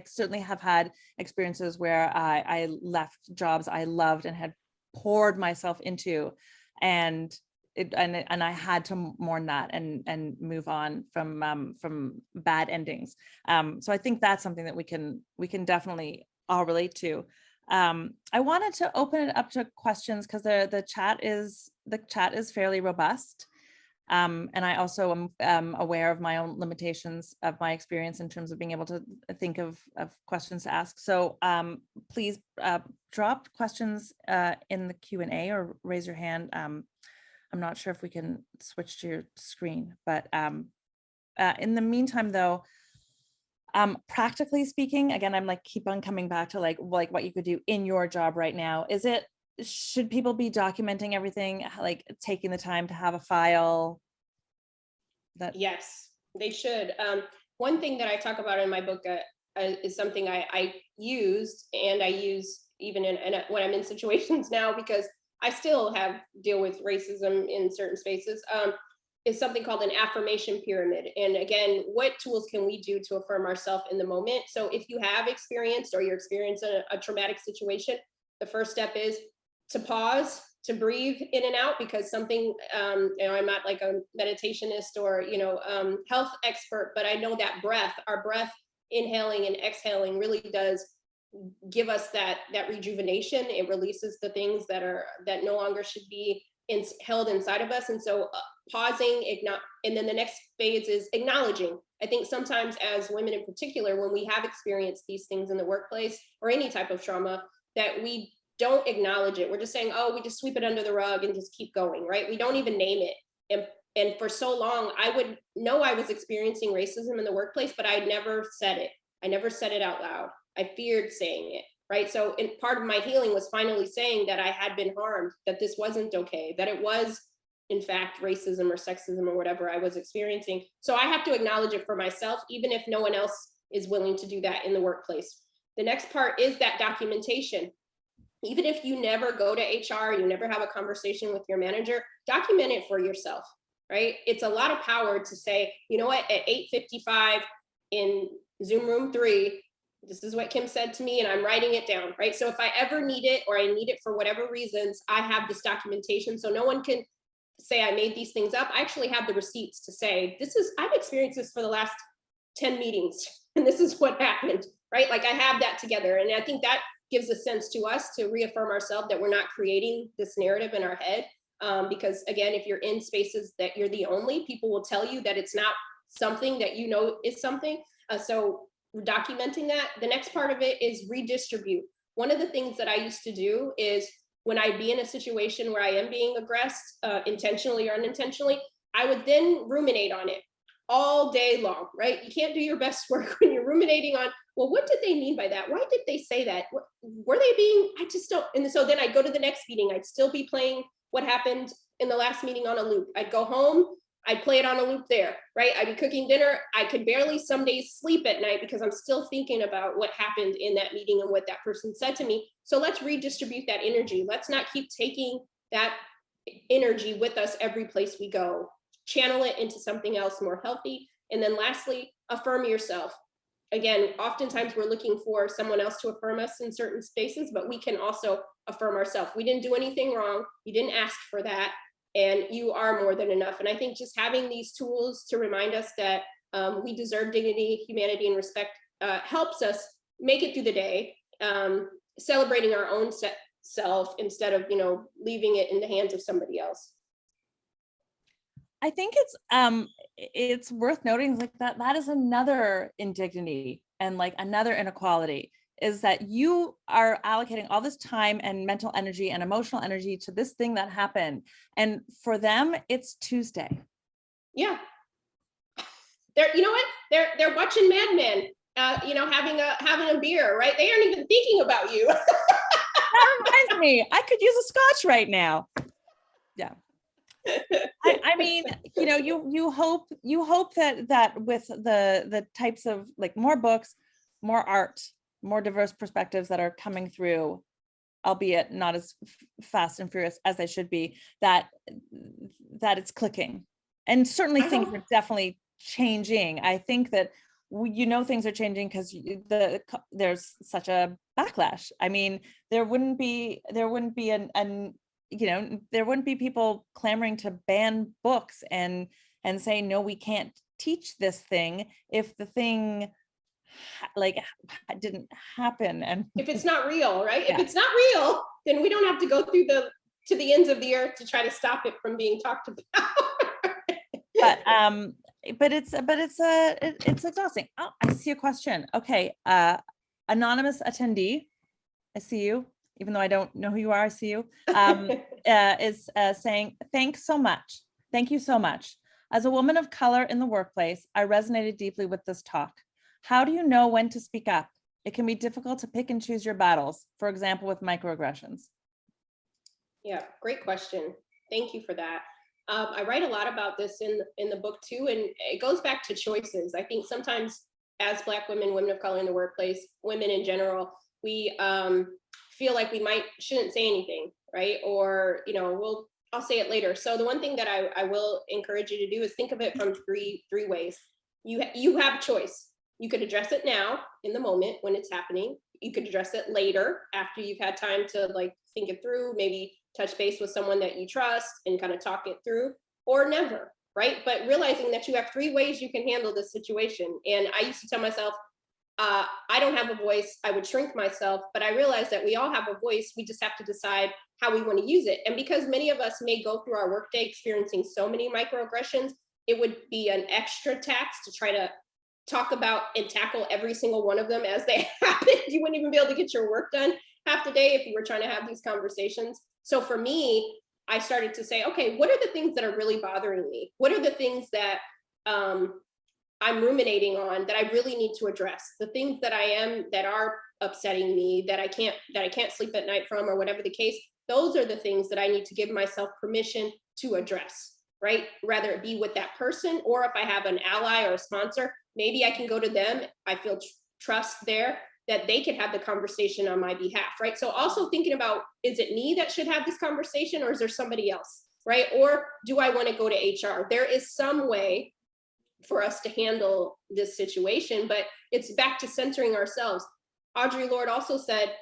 certainly have had experiences where I left jobs I loved and had poured myself into, and I had to mourn that and move on from bad endings. So I think that's something that we can definitely all relate to. I wanted to open it up to questions because the chat is fairly robust. And I also am aware of my own limitations of my experience in terms of being able to think of questions to ask. So please drop questions in the Q&A or raise your hand. I'm not sure if we can switch to your screen, but in the meantime, though, practically speaking, again, I'm like keep on coming back to like what you could do in your job right now. Should people be documenting everything, like taking the time to have a file? Yes, they should. One thing that I talk about in my book is something I used, and I use even when I'm in situations now, because I still deal with racism in certain spaces, is something called an affirmation pyramid. And again, what tools can we do to affirm ourselves in the moment? So if you have experienced or you're experiencing a traumatic situation, the first step is to pause, to breathe in and out, because something, I'm not like a meditationist or, health expert, but I know that our breath, inhaling and exhaling, really does give us that rejuvenation. It releases the things that no longer should be held inside of us. And so pausing, and then the next phase is acknowledging. I think sometimes as women in particular, when we have experienced these things in the workplace or any type of trauma, that we don't acknowledge it. We're just saying, oh, we just sweep it under the rug and just keep going, right? We don't even name it. And for so long, I would know I was experiencing racism in the workplace, but I never said it. I never said it out loud. I feared saying it, right? So part of my healing was finally saying that I had been harmed, that this wasn't okay, that it was, in fact, racism or sexism or whatever I was experiencing. So I have to acknowledge it for myself, even if no one else is willing to do that in the workplace. The next part is that documentation. Even if you never go to HR, you never have a conversation with your manager, document it for yourself, right? It's a lot of power to say, you know what, at 8:55 in Zoom room 3, this is what Kim said to me, and I'm writing it down, right? So if I ever need it, or I need it for whatever reasons, I have this documentation, so no one can say I made these things up. I actually have the receipts to say, I've experienced this for the last 10 meetings, and this is what happened, right? Like I have that together. And I think that gives a sense to us to reaffirm ourselves that we're not creating this narrative in our head. Because again, if you're in spaces that you're the only, people will tell you that it's not something that you know is something. So documenting that. The next part of it is redistribute. One of the things that I used to do is when I'd be in a situation where I am being aggressed, intentionally or unintentionally, I would then ruminate on it all day long, right? You can't do your best work when you're ruminating on, well, what did they mean by that? Why did they say that? Were they being, I just don't. And so then I'd go to the next meeting, I'd still be playing what happened in the last meeting on a loop. I'd go home, I'd play it on a loop there, right? I'd be cooking dinner. I could barely some days sleep at night because I'm still thinking about what happened in that meeting and what that person said to me. So let's redistribute that energy. Let's not keep taking that energy with us every place we go. Channel it into something else more healthy. And then lastly, affirm yourself. Again, oftentimes we're looking for someone else to affirm us in certain spaces, but we can also affirm ourselves. We didn't do anything wrong. You didn't ask for that. And you are more than enough. And I think just having these tools to remind us that we deserve dignity, humanity, and respect helps us make it through the day, celebrating our own self instead of, leaving it in the hands of somebody else. I think it's worth noting like that is another indignity and like another inequality, is that you are allocating all this time and mental energy and emotional energy to this thing that happened. And for them, it's Tuesday. Yeah. You know what? They're watching Mad Men, having a beer, right? They aren't even thinking about you. That reminds me, I could use a scotch right now. Yeah. I mean, you hope that with the types of like more books, more art, more diverse perspectives that are coming through, albeit not as fast and furious as they should be, that it's clicking. And certainly things are definitely changing. I think that things are changing because there's such a backlash. I mean, there wouldn't be there wouldn't be people clamoring to ban books and say, no, we can't teach this thing if the thing didn't happen. And if it's not real, right? Yeah. If it's not real, then we don't have to go through to the ends of the earth to try to stop it from being talked about. but it's exhausting. Oh, I see a question. Okay. Anonymous attendee, I see you. Even though I don't know who you are, I see you, is saying, thanks so much. Thank you so much. As a woman of color in the workplace, I resonated deeply with this talk. How do you know when to speak up? It can be difficult to pick and choose your battles, for example, with microaggressions. Yeah, great question. Thank you for that. I write a lot about this in the book too, and it goes back to choices. I think sometimes as Black women, women of color in the workplace, women in general, we feel like we shouldn't say anything, right? Or, I'll say it later. So the one thing that I will encourage you to do is think of it from three ways. You have a choice. You could address it now in the moment when it's happening. You could address it later after you've had time to think it through, maybe touch base with someone that you trust and kind of talk it through, or never, right? But realizing that you have 3 ways you can handle this situation. And I used to tell myself, I don't have a voice, I would shrink myself, but I realized that we all have a voice. We just have to decide how we want to use it. And because many of us may go through our workday experiencing so many microaggressions, it would be an extra tax to try to talk about and tackle every single one of them as they happen. You wouldn't even be able to get your work done half the day if you were trying to have these conversations. So for me, I started to say, okay, what are the things that are really bothering me? What are the things that I'm ruminating on that I really need to address? The things that are upsetting me, that I can't sleep at night from, or whatever the case, those are the things that I need to give myself permission to address, right? Rather it be with that person, or if I have an ally or a sponsor, maybe I can go to them. I feel trust there that they can have the conversation on my behalf, right? So also thinking about, is it me that should have this conversation, or is there somebody else, right? Or do I want to go to HR? There is some way for us to handle this situation, but it's back to centering ourselves. Audre Lorde also said,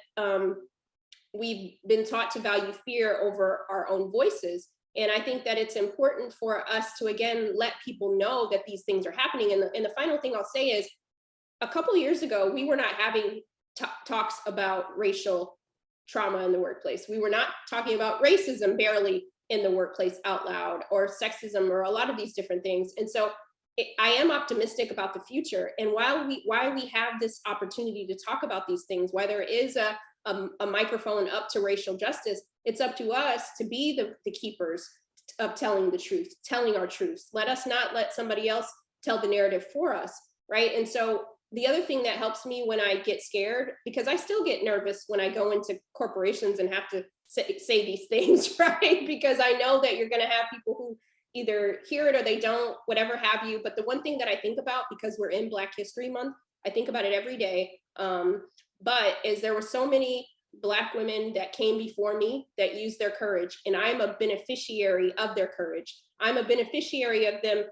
we've been taught to value fear over our own voices. And I think that it's important for us to, again, let people know that these things are happening. And the final thing I'll say is, a couple of years ago, we were not having talks about racial trauma in the workplace. We were not talking about racism barely in the workplace out loud, or sexism, or a lot of these different things. And so I am optimistic about the future. And while we have this opportunity to talk about these things, why there is a microphone up to racial justice, it's up to us to be the keepers of telling the truth, telling our truths. Let us not let somebody else tell the narrative for us, right? And so the other thing that helps me when I get scared, because I still get nervous when I go into corporations and have to say these things, right? Because I know that you're going to have people who either hear it or they don't, whatever have you. But the one thing that I think about, because we're in Black History Month, I think about it every day. But is there were so many Black women that came before me that used their courage, and I'm a beneficiary of their courage. I'm a beneficiary of them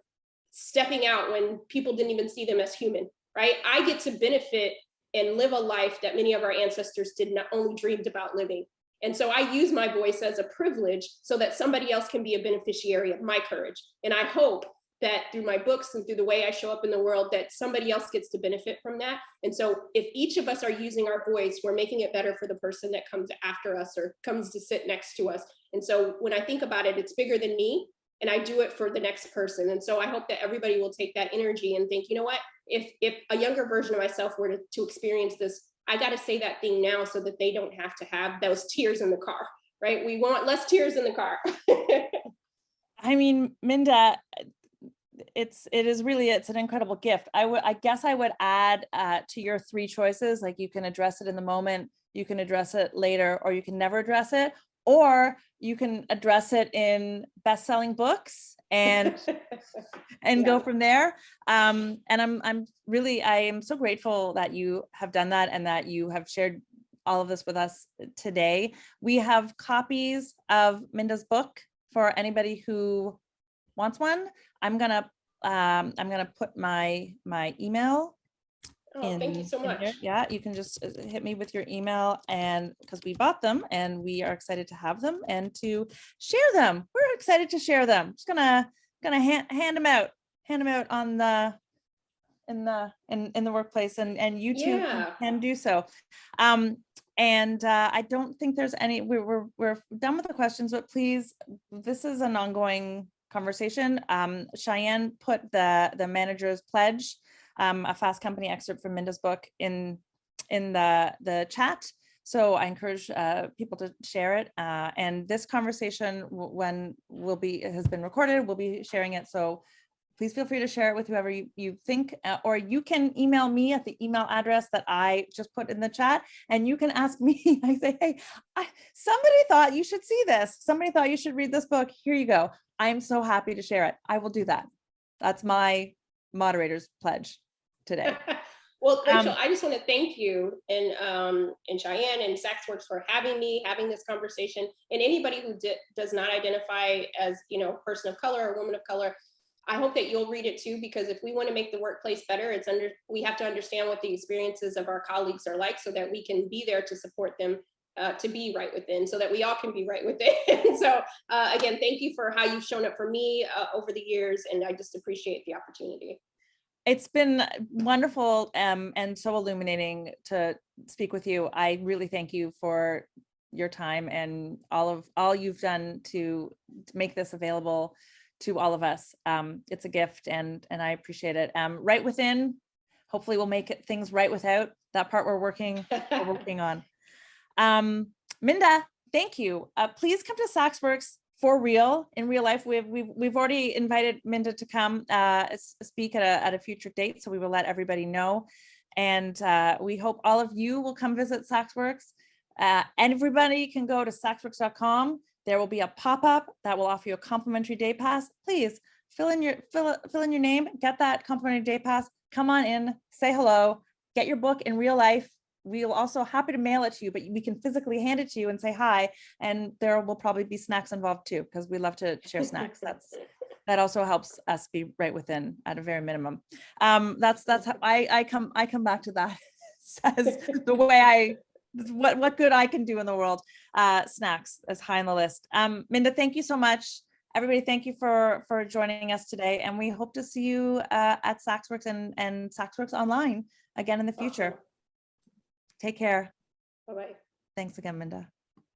stepping out when people didn't even see them as human, right? I get to benefit and live a life that many of our ancestors did not only dreamed about living. And so I use my voice as a privilege so that somebody else can be a beneficiary of my courage. And I hope that through my books and through the way I show up in the world, that somebody else gets to benefit from that. And so if each of us are using our voice, we're making it better for the person that comes after us or comes to sit next to us. And so when I think about it, it's bigger than me, and I do it for the next person. And so I hope that everybody will take that energy and think, you know what, if a younger version of myself were to experience this, I got to say that thing now so that they don't have to have those tears in the car, right? We want less tears in the car. I mean, Minda, it's an incredible gift. I guess I would add to your three choices, like you can address it in the moment, you can address it later, or you can never address it, or you can address it in best-selling books and go from there. And I am so grateful that you have done that and that you have shared all of this with us today. We have copies of Minda's book for anybody who wants one. I'm gonna put my email. Oh, thank you so much. Yeah, you can just hit me with your email, and because we bought them and we are excited to have them and to share them. We're excited to share them. Just gonna hand them out on in the workplace, and you too can do so. And I don't think there's any. We're done with the questions, but please, this is an ongoing conversation. Cheyenne put the manager's pledge, a Fast Company excerpt from Minda's book in the chat. So I encourage people to share it. And this conversation, when has been recorded, we'll be sharing it. So please feel free to share it with whoever you think, or you can email me at the email address that I just put in the chat, and you can ask me. I say, hey, somebody thought you should see this. Somebody thought you should read this book. Here you go. I'm so happy to share it. I will do that. That's my moderator's pledge today. Well, Rachel, I just want to thank you and Cheyenne and SaksWorks for having this conversation, and anybody who does not identify as, a person of color or woman of color. I hope that you'll read it too, because if we want to make the workplace better, we have to understand what the experiences of our colleagues are like, so that we can be there to support them to be right within, so that we all can be right within. So again, thank you for how you've shown up for me over the years, and I just appreciate the opportunity. It's been wonderful and so illuminating to speak with you. I really thank you for your time and all you've done to make this available to all of us. It's a gift, and I appreciate it. Right within, hopefully we'll make things right without. That part we're working on. Minda, thank you. Please come to SaksWorks for real, in real life. We've already invited Minda to come speak at a future date, so we will let everybody know. And we hope all of you will come visit SaksWorks. Everybody can go to saksworks.com. There will be a pop-up that will offer you a complimentary day pass. Please fill in your name, get that complimentary day pass, come on in, say hello, get your book in real life. We'll also happy to mail it to you, but we can physically hand it to you and say hi. And there will probably be snacks involved too, because we love to share snacks. That also helps us be right within at a very minimum. That's how I come back to that as the way what good I can do in the world. Snacks is high on the list. Minda, thank you so much. Everybody, thank you for joining us today. And we hope to see you at SaksWorks and SaksWorks online again in the future. Take care. Bye-bye. Thanks again, Minda.